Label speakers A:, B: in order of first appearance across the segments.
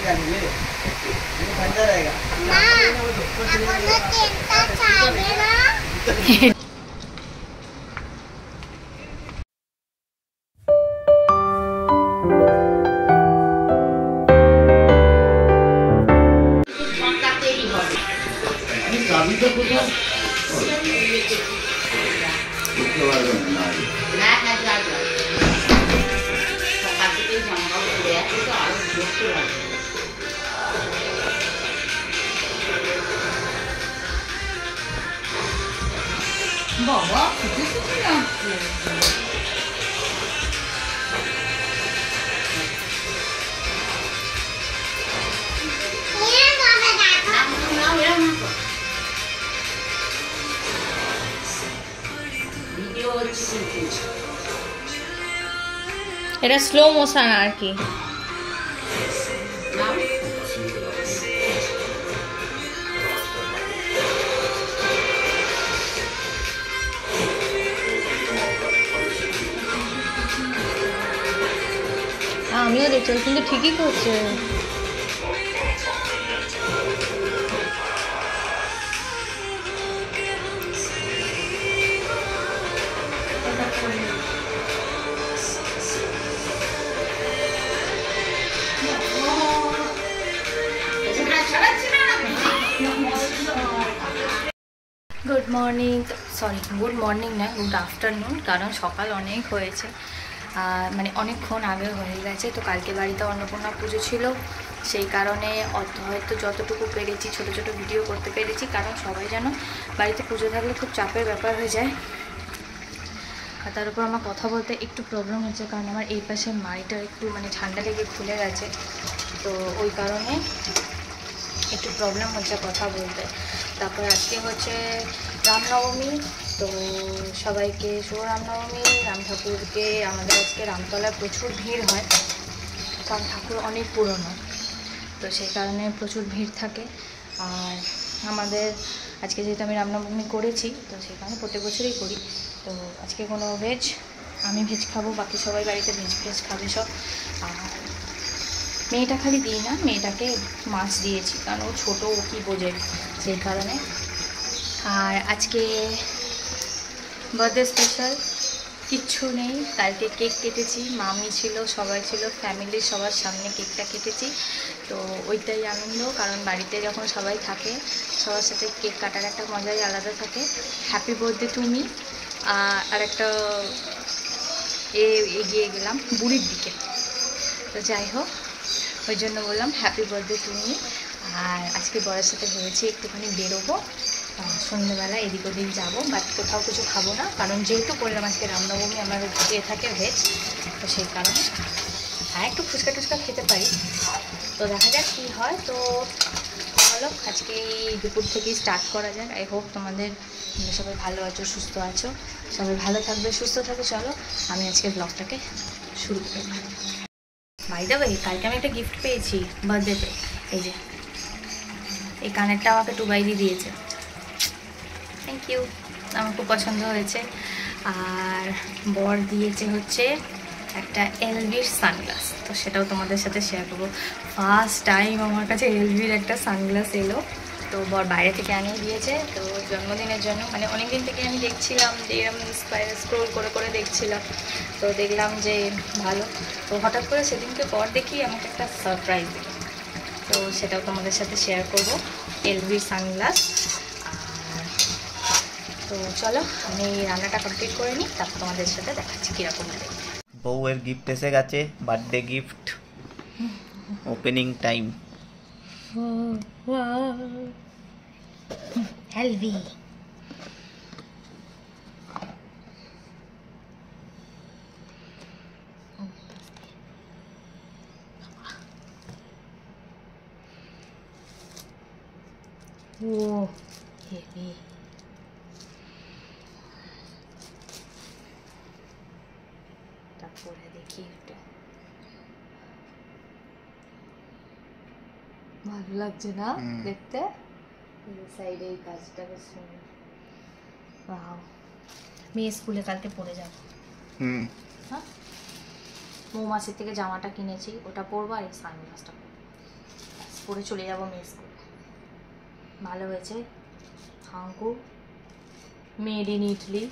A: ठंडा रहेगा
B: বাবা কিছু না এটা স্লো মোশন আর কি আমিও দেখছি কিন্তু ঠিকই করছে good morning sorry good morning না গুড আফটারনুন কারণ সকাল অনেক হয়েছে মানে অনেকক্ষণ আগে হয়ে গেছে তো কালকে বাড়িতে অন্নপূর্ণা পুজো ছিল সেই কারণে হয়তো যতটুকু পেরেছি ছোট ছোট ভিডিও করতে পেরেছি কারণ সবাই যেন বাড়িতে পুজো থাকলে খুব চাপের ব্যাপার হয়ে যায় আর তার উপর আমার কথা বলতে একটু প্রবলেম হচ্ছে কারণ আমার এই পাশে মাড়িটা একটু মানে ঠান্ডা লেগে খুলে গেছে তো ওই কারণে একটু প্রবলেম হচ্ছে কথা বলতে তারপর আজকে হচ্ছে রামনবমী তো সবাইকে শুভ রামনবমী রাম ঠাকুরকে আমাদের আজকে রামতলায় প্রচুর ভিড় হয় কারণ ঠাকুর অনেক পুরনো তো সেই কারণে প্রচুর ভিড় থাকে আর আমাদের আজকে যেহেতু আমি রামনবমী করেছি তো সেই কারণে প্রত্যেক বছরই করি তো আজকে কোনো ভেজ আমি ভেজ খাবো বাকি সবাই বাড়িতে ভেজ খাবে সব আর মেয়েটা খালি দিই না মেয়েটাকে মাছ দিয়েছি কারণ ও ছোটো ও কী বোঝে সেই কারণে আর আজকে বার্থডে স্পেশাল কিচ্ছু নেই কালকে কেক কেটেছি মামি ছিল সবাই ছিল ফ্যামিলির সবার সামনে কেকটা কেটেছি তো ওইটাই আনন্দ কারণ বাড়িতে যখন সবাই থাকে সবার সাথে কেক কাটার একটা মজাই আলাদা থাকে হ্যাপি বার্থডে টু মি আর একটা এগিয়ে গেলাম বুড়ির দিকে তো যাই হোক ওই জন্য বললাম হ্যাপি বার্থডে টু মি আর আজকে বরের সাথে ভেবেছি একটুখানি বেরোবো সন্ধ্যেবেলা এদিক ওদিক যাবো বাট কোথাও কিছু খাবো না কারণ যেহেতু করলাম আজকে রামনবমী আমার থাকে ভেজ তো সেই কারণে হ্যাঁ একটু ফুচকা টুচকা খেতে পারি তো দেখা যাক কী হয় তো চলো আজকে এই দুপুর থেকেই স্টার্ট করা যাক আই হোপ তোমাদের সবাই ভালো আছো সুস্থ আছো সবাই ভালো থাকবে সুস্থ থাকবে চলো আমি আজকে ব্লগটাকে শুরু করব বাই দ্য ওয়ে কালকে আমি একটা গিফট পেয়েছি বার্থডেতে এই যে এই কানেরটা আমাকে টুবাইদি দিয়েছে থ্যাংক ইউ আমার খুব পছন্দ হয়েছে আর বর দিয়েছে হচ্ছে একটা এলভির সানগ্লাস তো সেটাও তোমাদের সাথে শেয়ার করবো ফার্স্ট টাইম আমার কাছে এলভির একটা সানগ্লাস এলো তো বর বাইরে থেকে আনিয়ে দিয়েছে তো জন্মদিনের জন্য মানে অনেক দিন থেকে আমি দেখছিলাম যে এরকম স্ক্রোল করে করে দেখছিলাম তো দেখলাম যে ভালো তো হঠাৎ করে সেদিনকে বর দেখি আমাকে একটা সারপ্রাইজ দিল তো সেটাও তোমাদের সাথে শেয়ার করবো এলভির সানগ্লাস তো চলো আমি রান্নাটা কমপ্লিট করে নিই তারপর তোমাদের সাথে দেখাচ্ছি কীরকম লাগে
A: বউয়ের গিফট এসে গেছে বার্থডে গিফট ওপেনিং টাইম
B: হেলভি ও হেভি তারপরে দেখি এটা ভালো লাগছে না দেখতে সাইডে এই কাজটা বেশ সুন্দর ওয়াও মেয়ে স্কুলে কালকে পরে যাব হ্যাঁ মৌমাছির থেকে জামাটা কিনেছি ওটা পরবো আর এই সানগ্লাসটা পরবো পরে চলে যাবো মেস করে। ভালো হয়েছে, হাঙ্কু মেড ইন ইটলি।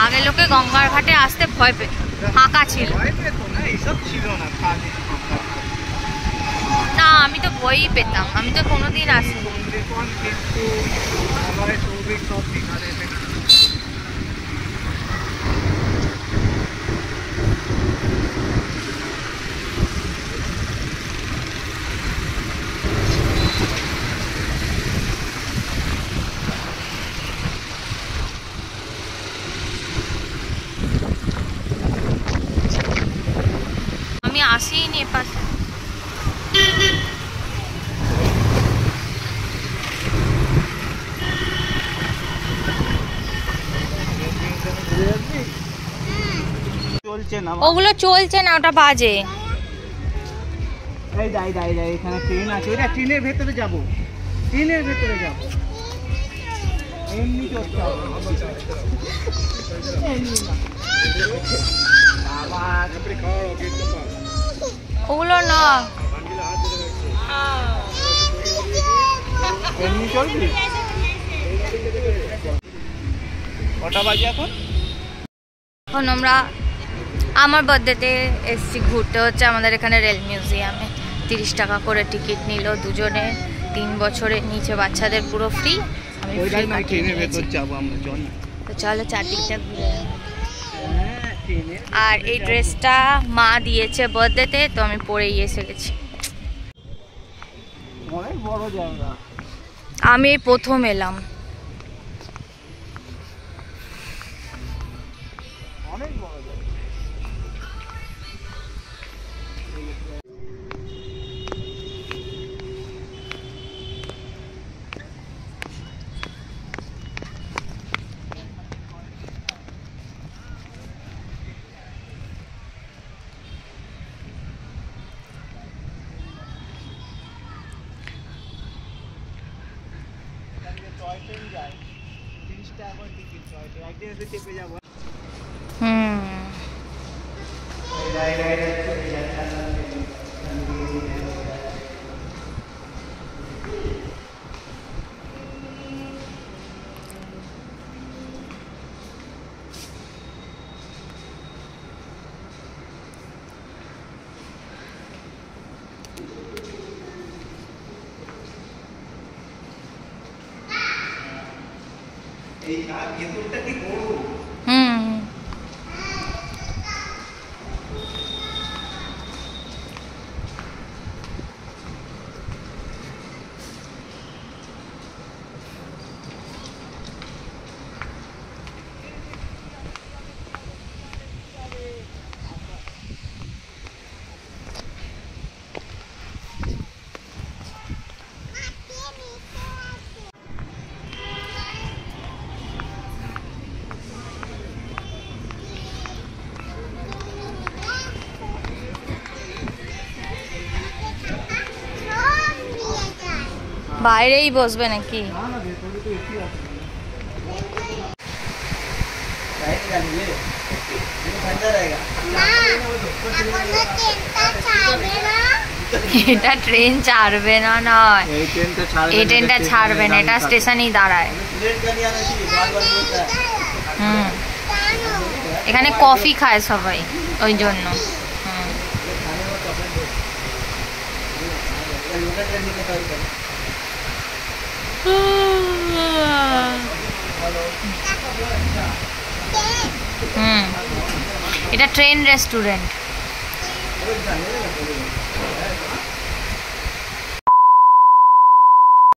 B: আগে লোকে গঙ্গার ঘাটে আসতে ভয় পেত, ফাঁকা ছিল না। আমি তো ভয়ই পেতাম, আমি তো কোনোদিন আসিনি। আমি আসিনি এপাশে। ওগুলো চলছে না, ওটা বাজে।
C: এখানে ট্রেন আছে, ওটা ট্রেনের ভেতরে যাবো, ট্রেনের ভেতরে যাবো, এমনি চলতে হবে।
B: ওগুলো না,
C: এমনি চলবি। কটা বাজে এখন?
B: এখন আমরা আমার বার্থডেতে এসছি ঘুরতে, হচ্ছে আমাদের এখানে রেল মিউজিয়ামে। 30 টাকা করে টিকিট নিল দুজনে, 3 বছরের নিচে বাচ্চাদের পুরো ফ্রি। আমি
C: ট্রেনের ভেতর যাবো আমরা, চল।
B: তো চলো চারদিকটা ঘুরে। আর এই ড্রেসটা মা দিয়েছে বার্থডেতে, তো আমি পরেই এসে গেছি।
C: অনেক বড় জায়গা।
B: আমি এই প্রথম এলাম।
C: অনেক বড় জায়গা।
B: হুম বাইরেই বসবে নাকি?
C: না না ভেতরে তো এসি আছে।
B: এটা ট্রেন ছাড়বে না নয়,
C: এই ট্রেনটা ছাড়বে,
B: এই ট্রেনটা ছাড়বে না, এটা স্টেশনেই দাঁড়ায়। হুম এখানে কফি খায় সবাই ওই জন্য। হুম এটা ট্রেন রেস্টুরেন্ট।